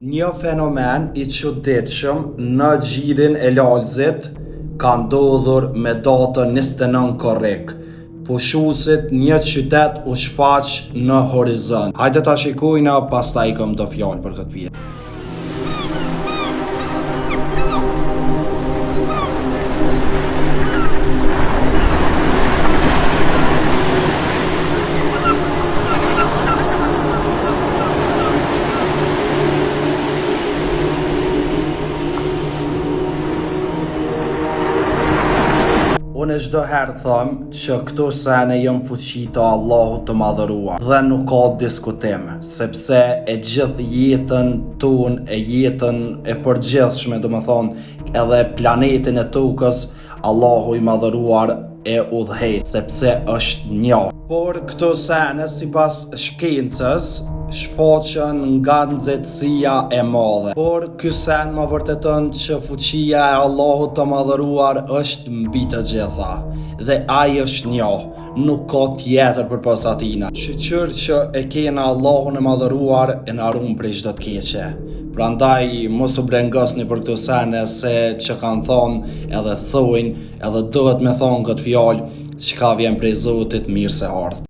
Një fenomen I çuditshëm në gjirin e Lalzit ka ndodhur me datën 29 korrik. Pushuesit një qytet u shfaq në horizont. Hajde ta shikojna, pastaj kam do fjalë për këtë pjesë. Unë çdo herë them që këto sene jëm fuqi të Allahut të madhëruar dhe nuk ka diskutim, sepse e gjithë jetën tonë, e jetën e përgjithshme, domethënë edhe planetin e tokës, Allahu I madhëruar e udhëheq, sepse është një. Por këto sene sipas shkencës shfaqen nga nxehtësia e madhe. Por ky sen më vërteton që fuqia e Allahut të madhëruar është mbi të gjitha dhe ai është një, nuk ka tjetër përpas atina. Shqyr që e kena Allahun e madhëruar e na ruan prej çdo të keqe. Prandaj mos u brengosni për këto sene, se që kanë thonë edhe thojnë edhe duhet me thonë këtë fjalë, çka vjen prej Zotit mirë se ardh.